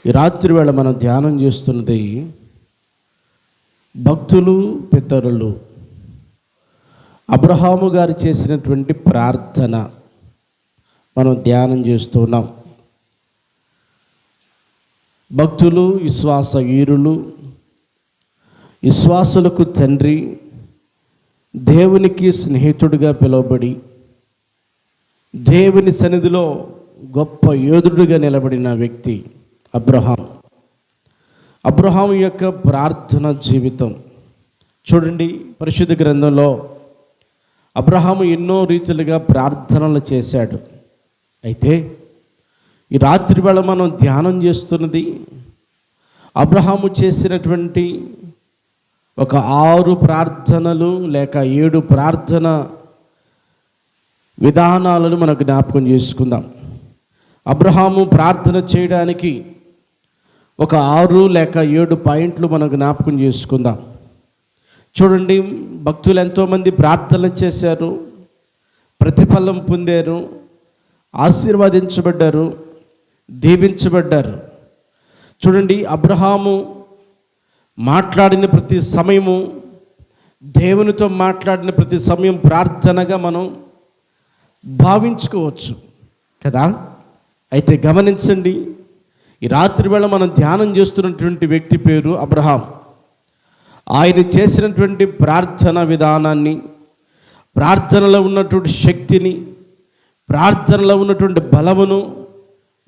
ఈ రాత్రి వేళ మనం ధ్యానం చేస్తున్నది భక్తులు పితరులు అబ్రహాము గారు చేసినటువంటి ప్రార్థన మనం ధ్యానం చేస్తున్నాం. భక్తులు, విశ్వాస వీరులు, విశ్వాసులకు తండ్రి, దేవునికి స్నేహితుడిగా పిలువబడి దేవుని సన్నిధిలో గొప్ప యోధుడిగా నిలబడిన వ్యక్తి అబ్రహాము యొక్క ప్రార్థన జీవితం చూడండి. పరిశుద్ధ గ్రంథంలో అబ్రహాము ఎన్నో రీతిలుగా ప్రార్థనలు చేశాడు. అయితే ఈ రాత్రి వేళ మనం ధ్యానం చేస్తున్నది అబ్రహాము చేసినటువంటి ఒక 6 ప్రార్థనలు లేక 7 ప్రార్థన విధానాలను మనం జ్ఞాపకం చేసుకుందాం. అబ్రహాము ప్రార్థన చేయడానికి ఒక 6 లేక 7 పాయింట్లు మనం జ్ఞాపకం చేసుకుందాం. చూడండి, భక్తులు ఎంతోమంది ప్రార్థనలు చేశారు, ప్రతిఫలం పొందారు, ఆశీర్వదించబడ్డారు, దీవించబడ్డారు. చూడండి, అబ్రహాము మాట్లాడిన ప్రతి సమయము, దేవునితో మాట్లాడిన ప్రతి సమయం ప్రార్థనగా మనం భావించుకోవచ్చు కదా. అయితే గమనించండి, ఈ రాత్రి వేళ మనం ధ్యానం చేస్తున్నటువంటి వ్యక్తి పేరు అబ్రహాం. ఆయన చేసినటువంటి ప్రార్థన విధానాన్ని, ప్రార్థనలో ఉన్నటువంటి శక్తిని, ప్రార్థనలో ఉన్నటువంటి బలమును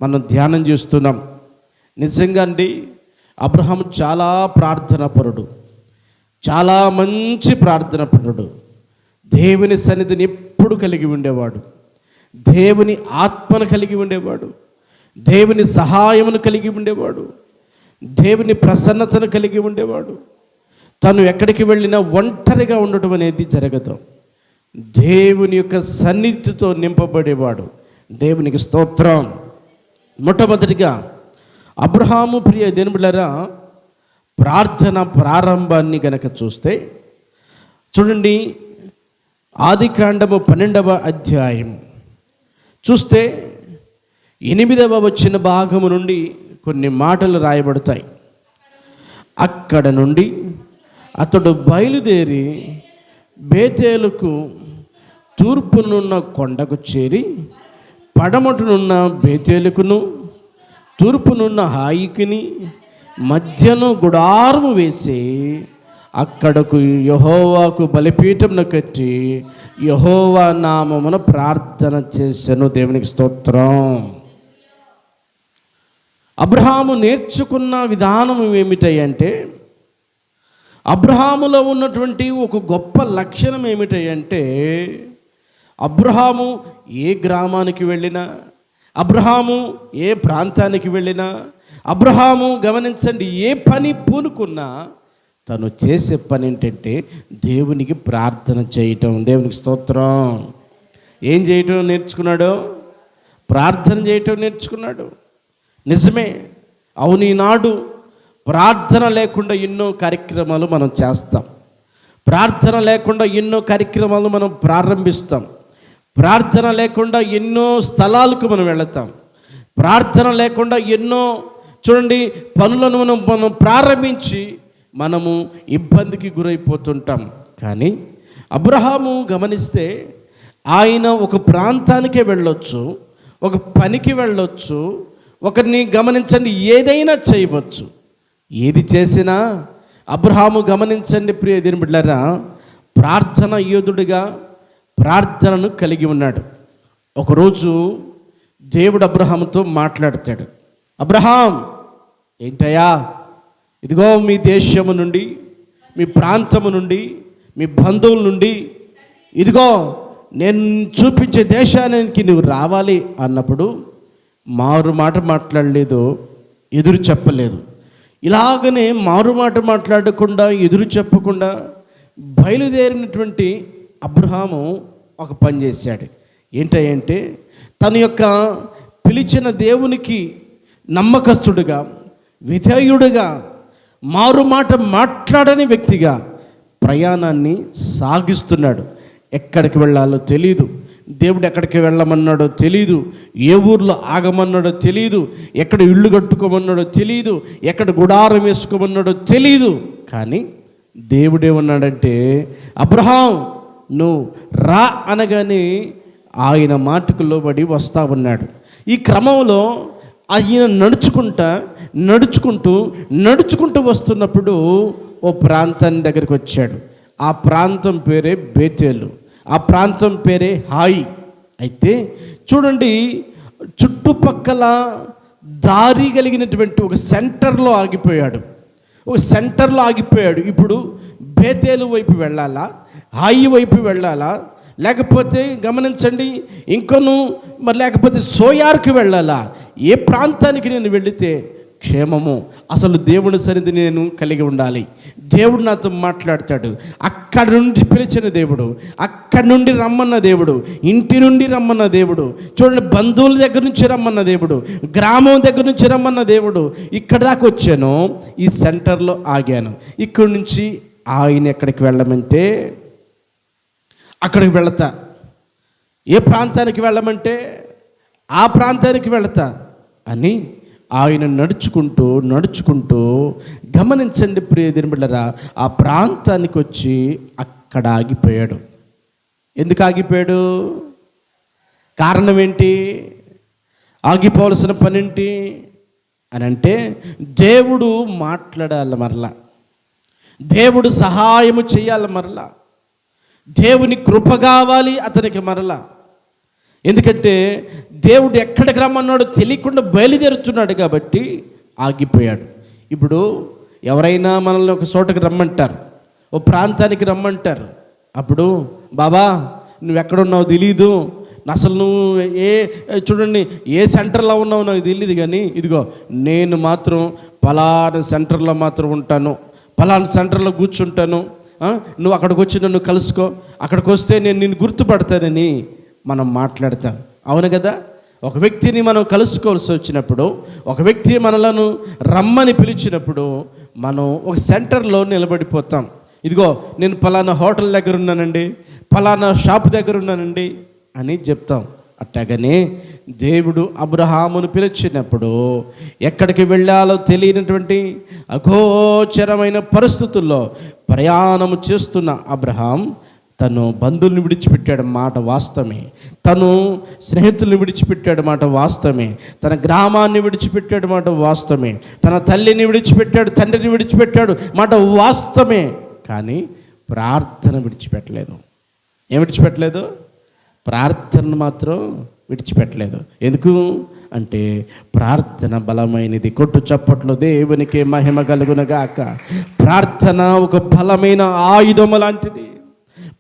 మనం ధ్యానం చేస్తున్నాం. నిజంగా అండి, అబ్రహాం చాలా ప్రార్థనాపరుడు, చాలా మంచి ప్రార్థనాపరుడు. దేవుని సన్నిధిని ఎప్పుడు కలిగి ఉండేవాడు, దేవుని ఆత్మను కలిగి ఉండేవాడు, దేవుని సహాయమును కలిగి ఉండేవాడు, దేవుని ప్రసన్నతను కలిగి ఉండేవాడు. తను ఎక్కడికి వెళ్ళినా ఒంటరిగా ఉండటం అనేది జరగదు. దేవుని యొక్క సన్నిధితో నింపబడేవాడు. దేవునికి స్తోత్రం. మొట్టమొదటిగా అబ్రహాము ప్రియ దేవులారా ప్రార్థన ప్రారంభాన్ని గనక చూస్తే చూడండి, ఆదికాండము 12వ అధ్యాయం చూస్తే 8వ వచ్చిన భాగము నుండి కొన్ని మాటలు రాయబడతాయి. అక్కడ నుండి అతడు బయలుదేరి బేతేలుకు తూర్పునున్న కొండకు చేరి పడమటునున్న బేతేలుకును తూర్పునున్న హాయికిని మధ్యను గుడారము వేసి అక్కడకు యెహోవాకు బలిపీఠమును కట్టి యెహోవా నామమున ప్రార్థన చేసెను. దేవునికి స్తోత్రం. అబ్రహాము నేర్చుకున్న విధానం ఏమిటంటే, అబ్రహాములో ఉన్నటువంటి ఒక గొప్ప లక్షణం ఏమిటంటే, అబ్రహాము ఏ గ్రామానికి వెళ్ళినా, అబ్రహాము ఏ ప్రాంతానికి వెళ్ళినా, అబ్రహాము గమనించండి, ఏ పని పూనుకున్నా తను చేసే పని ఏంటంటే దేవునికి ప్రార్థన చేయటం. దేవునికి స్తోత్రం. ఏం చేయటం నేర్చుకున్నాడు? ప్రార్థన చేయటం నేర్చుకున్నాడు. నిజమే, అవును, ఈనాడు ప్రార్థన లేకుండా ఎన్నో కార్యక్రమాలు మనం చేస్తాం, ప్రార్థన లేకుండా ఎన్నో కార్యక్రమాలు మనం ప్రారంభిస్తాం, ప్రార్థన లేకుండా ఎన్నో స్థలాలకు మనం వెళతాం, ప్రార్థన లేకుండా ఎన్నో చూడండి పనులను మనం ప్రారంభించి మనము ఇబ్బందికి గురైపోతుంటాం. కానీ అబ్రహాము గమనిస్తే ఆయన ఒక ప్రాంతానికే వెళ్ళొచ్చు, ఒక పనికి వెళ్ళొచ్చు, ఒకరిని గమనించండి ఏదైనా చేయవచ్చు. ఏది చేసినా అబ్రహాము గమనించండి ప్రియ దేవుని బిడ్డలారా, ప్రార్థన యోధుడిగా ప్రార్థనను కలిగి ఉన్నాడు. ఒకరోజు దేవుడు అబ్రహాముతో మాట్లాడతాడు. అబ్రహాం, ఏంటయ్యా, ఇదిగో మీ దేశము నుండి, మీ ప్రాంతము నుండి, మీ బంధువుల నుండి, ఇదిగో నేను చూపించే దేశానికి నువ్వు రావాలి అన్నప్పుడు మారు మాట మాట్లాడలేదు, ఎదురు చెప్పలేదు. ఇలాగనే మారు మాట మాట్లాడకుండా, ఎదురు చెప్పకుండా బయలుదేరినటువంటి అబ్రహాము ఒక పని చేశాడు. ఏంటంటే తన యొక్క పిలిచిన దేవునికి నమ్మకస్తుడుగా, విధేయుడుగా, మారు మాట మాట్లాడని వ్యక్తిగా ప్రయాణాన్ని సాగిస్తున్నాడు. ఎక్కడికి వెళ్ళాలో తెలియదు, దేవుడు ఎక్కడికి వెళ్ళమన్నాడో తెలియదు, ఏ ఊర్లో ఆగమన్నాడో తెలియదు, ఎక్కడ ఇళ్ళు కట్టుకోమన్నాడో తెలియదు, ఎక్కడ గుడారం వేసుకోమన్నాడో తెలియదు. కానీ దేవుడు ఏమన్నాడంటే, అబ్రహాం నువ్వు రా అనగానే ఆయన మాటకు లోబడి వస్తా ఉన్నాడు. ఈ క్రమంలో ఆయన నడుచుకుంటూ వస్తున్నప్పుడు ఓ ప్రాంతాన్ని దగ్గరికి వచ్చాడు. ఆ ప్రాంతం పేరే బేతేలు, ఆ ప్రాంతం పేరే హాయి. అయితే చూడండి, చుట్టుపక్కల దారి కలిగినటువంటి ఒక సెంటర్లో ఆగిపోయాడు. ఇప్పుడు బేతేలు వైపు వెళ్ళాలా, హాయి వైపు వెళ్ళాలా, లేకపోతే గమనించండి లేకపోతే సోయార్కి వెళ్ళాలా, ఏ ప్రాంతానికి నేను వెళితే క్షేమము, అసలు దేవుని సన్నిధి నేను కలిగి ఉండాలి, దేవుడు నాతో మాట్లాడతాడు, అక్కడి నుండి పిలిచిన దేవుడు, అక్కడి నుండి రమ్మన్న దేవుడు, ఇంటి నుండి రమ్మన్న దేవుడు, చూడండి బంధువుల దగ్గర నుంచి రమ్మన్న దేవుడు, గ్రామం దగ్గర నుంచి రమ్మన్న దేవుడు. ఇక్కడ దాకా వచ్చాను, ఈ సెంటర్లో ఆగాను. ఇక్కడి నుంచి ఆయన ఎక్కడికి వెళ్ళమంటే అక్కడికి వెళతా, ఏ ప్రాంతానికి వెళ్ళమంటే ఆ ప్రాంతానికి వెళతా అని ఆయన నడుచుకుంటూ గమనించండి ప్రియ దేవుని బిడ్డలారా, ఆ ప్రాంతానికి వచ్చి అక్కడ ఆగిపోయాడు. ఎందుకు ఆగిపోయాడు? కారణం ఏంటి? ఆగిపోవలసిన పని ఏంటి అని అంటే, దేవుడు మాట్లాడాలి మరలా, దేవుడు సహాయము చేయాలి మరలా, దేవుని కృప కావాలి అతనికి మరలా. ఎందుకంటే దేవుడు ఎక్కడికి రమ్మన్నాడో తెలియకుండా బయలుదేరుతున్నాడు కాబట్టి ఆగిపోయాడు. ఇప్పుడు ఎవరైనా మనల్ని ఒక చోటకి రమ్మంటారు, ఓ ప్రాంతానికి రమ్మంటారు. అప్పుడు బాబా నువ్వు ఎక్కడున్నావు తెలీదు, అసలు నువ్వు చూడండి ఏ సెంటర్లో ఉన్నావు నాకు తెలియదు, కానీ ఇదిగో నేను మాత్రం పలానా సెంటర్లో మాత్రం ఉంటాను, పలానా సెంటర్లో కూర్చుంటాను, నువ్వు అక్కడికి వచ్చి నన్ను కలుసుకో, అక్కడికి వస్తే నేను నిన్ను గుర్తుపడతానని మనం మాట్లాడతాం. అవును కదా? ఒక వ్యక్తిని మనం కలుసుకోవాల్సి వచ్చినప్పుడు, ఒక వ్యక్తి మనలను రమ్మని పిలిచినప్పుడు మనం ఒక సెంటర్లో నిలబడిపోతాం. ఇదిగో నేను పలానా హోటల్ దగ్గర ఉన్నానండి, పలానా షాప్ దగ్గర ఉన్నానండి అని చెప్తాం. అట్టగానే దేవుడు అబ్రహామును పిలిచినప్పుడు ఎక్కడికి వెళ్ళాలో తెలియనటువంటి అగోచరమైన పరిస్థితుల్లో ప్రయాణము చేస్తున్న అబ్రహాం తను బంధువుల్ని విడిచిపెట్టాడు మాట వాస్తవమే, తను స్నేహితుల్ని విడిచిపెట్టాడు మాట వాస్తవమే, తన గ్రామాన్ని విడిచిపెట్టాడు మాట వాస్తవమే, తన తల్లిని విడిచిపెట్టాడు, తండ్రిని విడిచిపెట్టాడు మాట వాస్తవమే. కానీ ప్రార్థన విడిచిపెట్టలేదు. ఏం విడిచిపెట్టలేదు? ప్రార్థన మాత్రం విడిచిపెట్టలేదు. ఎందుకు అంటే ప్రార్థన బలమైనది. కొట్టు చప్పట్లో దేవునికి మహిమ కలుగునగాక. ప్రార్థన ఒక బలమైన ఆయుధము లాంటిది.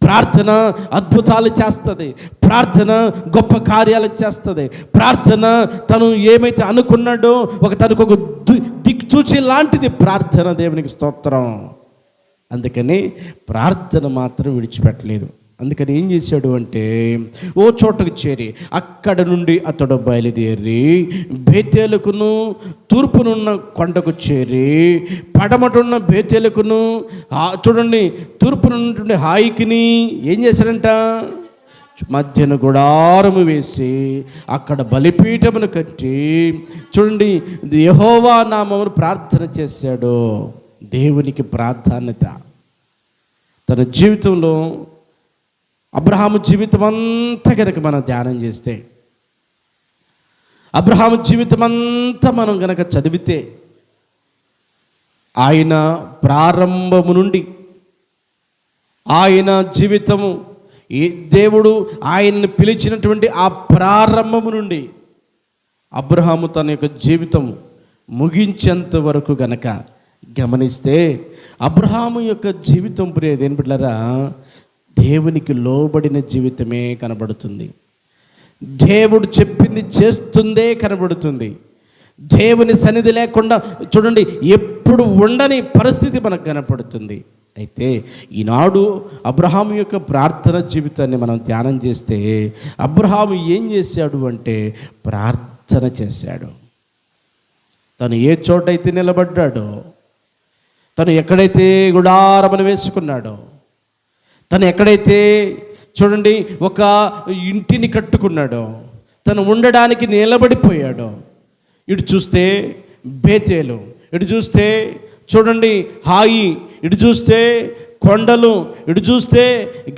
ప్రార్థన అద్భుతాలు చేస్తుంది, ప్రార్థన గొప్ప కార్యాలు చేస్తుంది. ప్రార్థన తను ఏమైతే అనుకున్నాడో తనకు ఒక దిక్సూచి లాంటిది ప్రార్థన. దేవునికి స్తోత్రం. అందుకని ప్రార్థన మాత్రం విడిచిపెట్టలేదు. అందుకని ఏం చేశాడు అంటే, ఓ చోటకు చేరి అక్కడ నుండి అతడు బయలుదేరి బేతేలుకును తూర్పునున్న కొండకు చేరి పడమటున్న బేతేలుకును చూడండి తూర్పునున్నటువంటి హాయికిని ఏం చేశాడంట, మధ్యన గుడారము వేసి అక్కడ బలిపీఠమును కట్టి చూడండి యెహోవా నామమును ప్రార్థన చేశాడు. దేవునికి ప్రాధాన్యత. తన జీవితంలో అబ్రహాము జీవితం అంతా కనుక మనం ధ్యానం చేస్తే, అబ్రహాము జీవితం అంతా మనం కనుక చదివితే, ఆయన ప్రారంభము నుండి ఆయన జీవితము, దేవుడు ఆయన్ని పిలిచినటువంటి ఆ ప్రారంభము నుండి అబ్రహాము తన యొక్క జీవితం ముగించేంత వరకు గనక గమనిస్తే, అబ్రహాము యొక్క జీవితం ప్రియదేని బిడ్డలారా దేవునికి లోబడిన జీవితమే కనబడుతుంది. దేవుడు చెప్పింది చేస్తుందే కనబడుతుంది. దేవుని సన్నిధి లేకుండా చూడండి ఎప్పుడు ఉండని పరిస్థితి మనకు కనపడుతుంది. అయితే ఈనాడు అబ్రహాము యొక్క ప్రార్థన జీవితాన్ని మనం ధ్యానం చేస్తే, అబ్రహాము ఏం చేశాడు అంటే ప్రార్థన చేశాడు. తను ఏ చోటైతే నిలబడ్డాడో, తను ఎక్కడైతే గుడారమును వేసుకున్నాడో, తను ఎక్కడైతే చూడండి, ఒక ఇంటిని కట్టుకున్నాడు, తను ఉండడానికి నిలబడిపోయాడు. ఇటు చూస్తే బేతేలు, ఇటు చూస్తే చూడండి హాయి, ఇటు చూస్తే కొండలు, ఇటు చూస్తే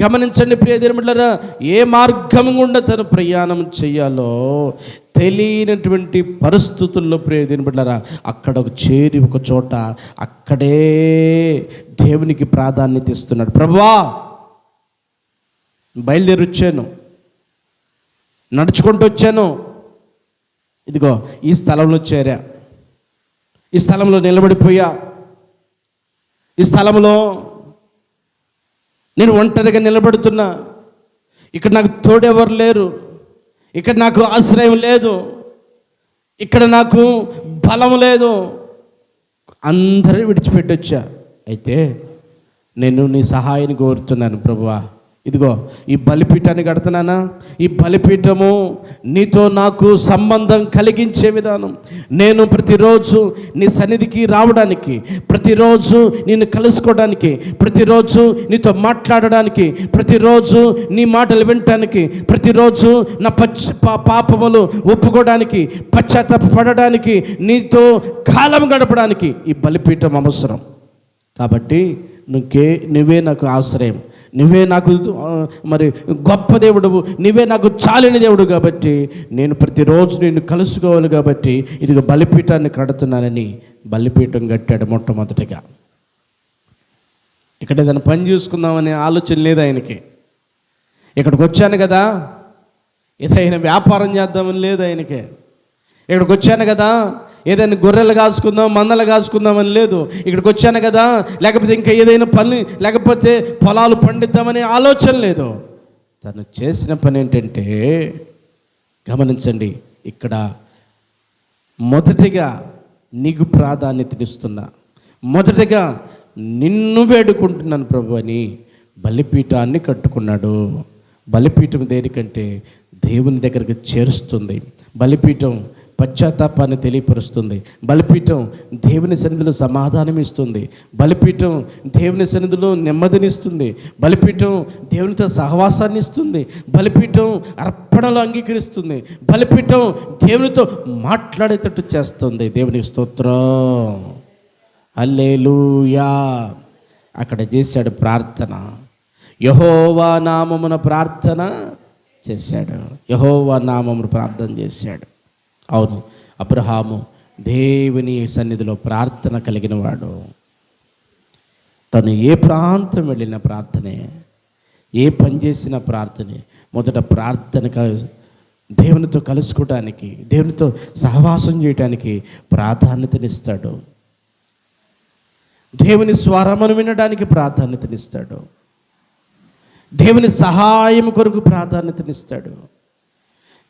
గమనించండి ప్రియ దేవుని బిడ్డలారా, ఏ మార్గం గుండా తను ప్రయాణం చేయాలో తెలియనటువంటి పరిస్థితుల్లో ప్రియ దేవుని బిడ్డలారా అక్కడ చేరి ఒక చోట అక్కడే దేవునికి ప్రాధాన్యత ఇస్తున్నాడు. ప్రభువా, బయలుదేరి వచ్చాను, నడుచుకుంటూ వచ్చాను, ఇదిగో ఈ స్థలంలో చేరా, ఈ స్థలంలో నిలబడిపోయా, ఈ స్థలంలో నేను ఒంటరిగా నిలబడుతున్నా, ఇక్కడ నాకు తోడెవరు లేరు, ఇక్కడ నాకు ఆశ్రయం లేదు, ఇక్కడ నాకు బలం లేదు, అందరూ విడిచిపెట్టొచ్చా. అయితే నేను నీ సహాయాన్ని కోరుతున్నాను ప్రభువా. ఇదిగో ఈ బలిపీఠాన్ని కడుతున్నానా, ఈ బలిపీఠము నీతో నాకు సంబంధం కలిగించే విధానం. నేను ప్రతిరోజు నీ సన్నిధికి రావడానికి, ప్రతిరోజు నిన్ను కలుసుకోవడానికి, ప్రతిరోజు నీతో మాట్లాడడానికి, ప్రతిరోజు నీ మాటలు వినటానికి, ప్రతిరోజు నా పాపములు ఒప్పుకోవడానికి, పశ్చాత్తాపడడానికి, నీతో కాలం గడపడానికి ఈ బలిపీఠం అవసరం. కాబట్టి నువ్వే నాకు ఆశ్రయం, నువ్వే నాకు మరి గొప్ప దేవుడు, నువ్వే నాకు చాలిన దేవుడు. కాబట్టి నేను ప్రతిరోజు నిన్ను కలుసుకోవాలి. కాబట్టి ఇదిగో బలిపీఠాన్ని కడుతున్నానని బలిపీఠం కట్టాడు మొట్టమొదటిగా. ఇక్కడ ఏదైనా పని చూసుకుందామనే ఆలోచన లేదు ఆయనకి. ఇక్కడికి వచ్చాను కదా, ఏదైనా వ్యాపారం చేద్దామని లేదు ఆయనకి. ఇక్కడికి వచ్చాను కదా, ఏదైనా గొర్రెలు కాసుకుందాం, మందలు కాసుకుందామని లేదు. ఇక్కడికి వచ్చాను కదా, లేకపోతే ఇంకా ఏదైనా పని, లేకపోతే పొలాలు పండిద్దామనే ఆలోచన లేదు. తను చేసిన పని ఏంటంటే గమనించండి, ఇక్కడ మొదటిగా నీకు ప్రాధాన్యతనిస్తున్నా, మొదటిగా నిన్ను వేడుకుంటున్నాను ప్రభు అని బలిపీఠాన్ని కట్టుకున్నాడు. బలిపీఠం దేనికంటే దేవుని దగ్గరికి చేరుస్తుంది. బలిపీఠం పశ్చాత్తాపాన్ని తెలియపరుస్తుంది. బలిపీఠం దేవుని సన్నిధిలో సమాధానం ఇస్తుంది. బలిపీఠం దేవుని సన్నిధిలో నెమ్మదినిస్తుంది. బలిపీఠం దేవునితో సహవాసాన్ని ఇస్తుంది. బలిపీఠం అర్పణలు అంగీకరిస్తుంది. బలిపీఠం దేవునితో మాట్లాడేటట్టు చేస్తుంది. దేవునికి స్తోత్రం, హల్లెలూయా. అక్కడ చేశాడు ప్రార్థన, యెహోవా నామమున ప్రార్థన చేశాడు. యెహోవా నామమున ప్రార్థన చేశాడు. అవును, అబ్రహాము దేవుని సన్నిధిలో ప్రార్థన కలిగిన వాడు. తను ఏ ప్రాంతం వెళ్ళిన ప్రార్థనే, ఏ పని చేసిన ప్రార్థనే. మొదట ప్రార్థన దేవునితో కలుసుకోవడానికి, దేవునితో సహవాసం చేయడానికి ప్రాధాన్యతనిస్తాడు. దేవుని స్వరమును వినడానికి ప్రాధాన్యతనిస్తాడు. దేవుని సహాయం కొరకు ప్రాధాన్యతనిస్తాడు.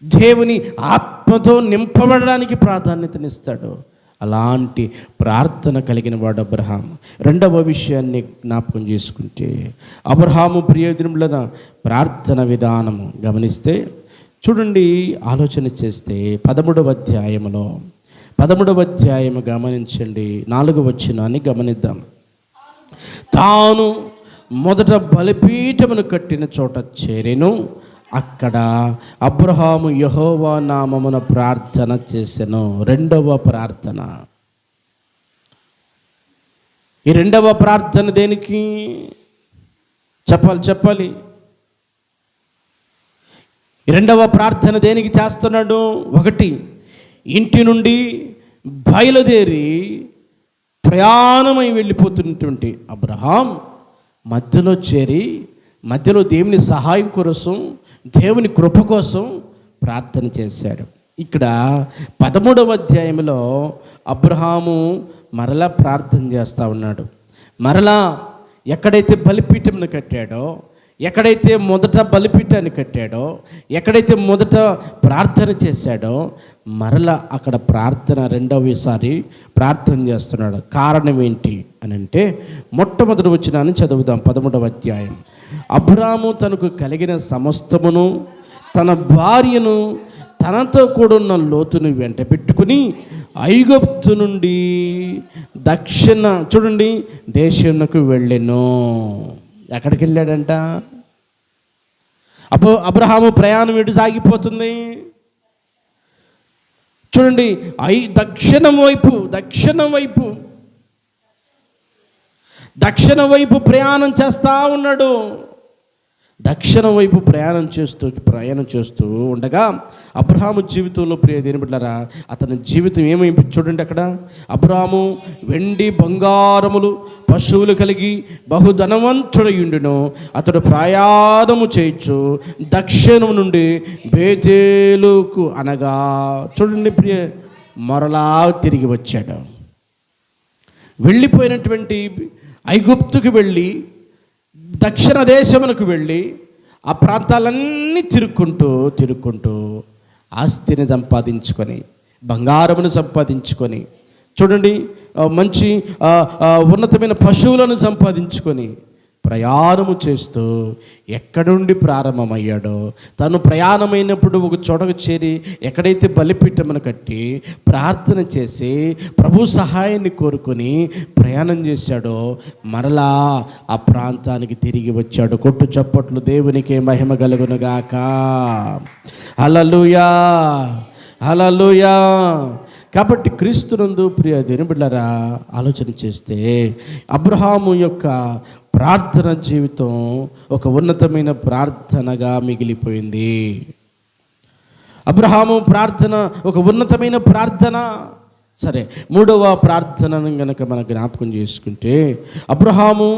దేవుని ఆత్మతో నింపబడడానికి ప్రాధాన్యతనిస్తాడు. అలాంటి ప్రార్థన కలిగిన వాడు అబ్రహాం. రెండవ విషయాన్ని జ్ఞాపకం చేసుకుంటే, అబ్రహాము ప్రియదినుల ప్రార్థన విధానము గమనిస్తే చూడండి, ఆలోచన చేస్తే 13వ అధ్యాయము గమనించండి, 4వ వచనాన్ని గమనిద్దాం. తాను మొదట బలిపీఠమును కట్టిన చోట చేరెను, అక్కడ అబ్రహాము యెహోవా నామమున ప్రార్థన చేసెను. రెండవ ప్రార్థన. ఈ రెండవ ప్రార్థన దేనికి చెప్పాలి. ఈ రెండవ ప్రార్థన దేనికి చేస్తున్నాడు? ఒకటి, ఇంటి నుండి బయలుదేరి ప్రయాణమై వెళ్ళిపోతున్నటువంటి అబ్రహాం మధ్యలో చేరి, మధ్యలో దేవుని సహాయం కోసం, దేవుని కృప కోసం ప్రార్థన చేశాడు. ఇక్కడ 13వ అధ్యాయంలో అబ్రహాము మరలా ప్రార్థన చేస్తూ ఉన్నాడు. మరలా ఎక్కడైతే బలిపీఠంను కట్టాడో, ఎక్కడైతే మొదట బలిపీఠాన్ని కట్టాడో, ఎక్కడైతే మొదట ప్రార్థన చేశాడో, మరలా అక్కడ ప్రార్థన రెండవసారి ప్రార్థన చేస్తున్నాడు. కారణం ఏంటి అని అంటే, మొట్టమొదటి వచనాన్ని చదువుదాం. 13వ అధ్యాయం. అబ్రాము తనకు కలిగిన సమస్తమును, తన భార్యను, తనతో కూడున్న లోతును వెంట పెట్టుకుని ఐగుప్తు నుండి దక్షిణ చూడండి దేశంకు వెళ్ళెను. ఎక్కడికి వెళ్ళాడంట? అబ్రహాము ప్రయాణం ఎటు సాగిపోతుంది చూడండి. దక్షిణం వైపు ప్రయాణం చేస్తూ ఉన్నాడు. దక్షిణం వైపు ప్రయాణం చేస్తూ ఉండగా అబ్రహాము జీవితంలో ప్రియ దేని బిడ్డలారా, అతని జీవితం ఏమైంది చూడండి. అక్కడ అబ్రహాము వెండి బంగారములు పశువులు కలిగి బహుధనవంతుడయుండును. అతడు ప్రయాణము చేయొచ్చు దక్షిణం నుండి బేతేలుకు, అనగా చూడండి ప్రియ, మరలా తిరిగి వచ్చాడు. వెళ్ళిపోయినటువంటి ఐగుప్తుకు వెళ్ళి దక్షిణ దేశమునకు వెళ్ళి ఆ ప్రాంతాలన్నీ తిరుక్కుంటూ ఆస్తిని సంపాదించుకొని, బంగారమును సంపాదించుకొని, చూడండి మంచి ఉన్నతమైన పశువులను సంపాదించుకొని ప్రయాణము చేస్తూ ఎక్కడుండి ప్రారంభమయ్యాడో, తను ప్రయాణమైనప్పుడు ఒక చోటకు చేరి ఎక్కడైతే బలిపీఠమును కట్టి ప్రార్థన చేసి ప్రభు సహాయాన్ని కోరుకొని ప్రయాణం చేశాడో, మరలా ఆ ప్రాంతానికి తిరిగి వచ్చాడు. కొట్టు చప్పట్లు దేవునికి మహిమ కలుగునుగాక. హల్లెలూయా, హల్లెలూయా. కాబట్టి క్రీస్తునందు ప్రియ దేవుని బిడ్డలారా, ఆలోచన చేస్తే అబ్రహాము యొక్క ప్రార్థన జీవితం ఒక ఉన్నతమైన ప్రార్థనగా మిగిలిపోయింది. అబ్రహాము ప్రార్థన ఒక ఉన్నతమైన ప్రార్థన. సరే, మూడవ ప్రార్థనను గనక మనం జ్ఞాపకం చేసుకుంటే, అబ్రహాము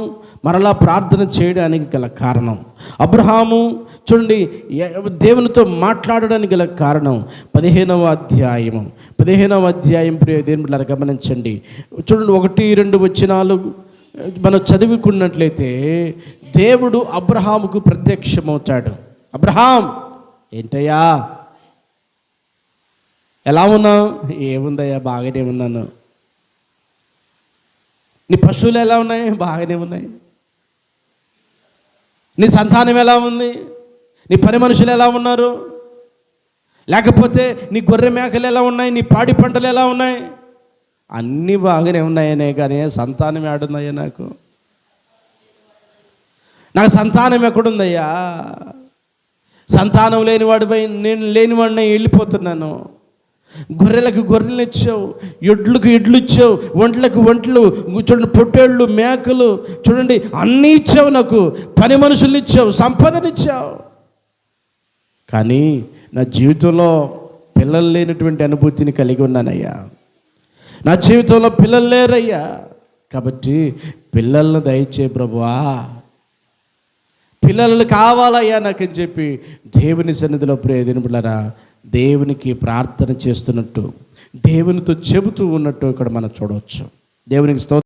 మరలా ప్రార్థన చేయడానికి గల కారణం, అబ్రహాము చూడండి దేవునితో మాట్లాడడానికి గల కారణం 15వ అధ్యాయం ప్రియ దేవుని బిడ్డలారా గమనించండి. చూడండి 1-2 వచనాలు మనం చదువుకున్నట్లయితే, దేవుడు అబ్రహాముకు ప్రత్యక్షమవుతాడు. అబ్రహాం, ఏంటయ్యా ఎలా ఉన్నావు? ఏముందయ్యా, బాగానే ఉన్నాను. నీ పశువులు ఎలా ఉన్నాయి? బాగానే ఉన్నాయి. నీ సంతానం ఎలా ఉంది? నీ పని మనుషులు ఎలా ఉన్నారు? లేకపోతే నీ గొర్రె మేకలు ఎలా ఉన్నాయి? నీ పాడి పంటలు ఎలా ఉన్నాయి? అన్నీ బాగానే ఉన్నాయనే, కానీ సంతానం ఏడుందయ్యా? నాకు సంతానం ఎక్కడుందయ్యా? సంతానం లేనివాడిపై నేను లేనివాడిని వెళ్ళిపోతున్నాను. గొర్రెలకు గొర్రెలు ఇచ్చావు, ఎడ్లకు ఎడ్లు ఇచ్చావు, ఒంట్లకు ఒంట్లు, చూడండి పొట్టేళ్ళు మేకలు, చూడండి అన్నీ ఇచ్చావు. నాకు పని మనుషుల్ని ఇచ్చావు, సంపదనిచ్చావు. కానీ నా జీవితంలో పిల్లలు లేనటువంటి అనుభూతిని కలిగి ఉన్నానయ్యా. నా జీవితంలో పిల్లలు లేరయ్యా. కాబట్టి పిల్లలను దయచే ప్రభువా, పిల్లలు కావాలయ్యా నాకని చెప్పి దేవుని సన్నిధిలో ప్రియ దేవుని బిడ్డలారా దేవునికి ప్రార్థన చేస్తున్నట్టు, దేవునితో చెబుతూ ఉన్నట్టు ఇక్కడ మనం చూడవచ్చు. దేవునికి స్తోత్రం.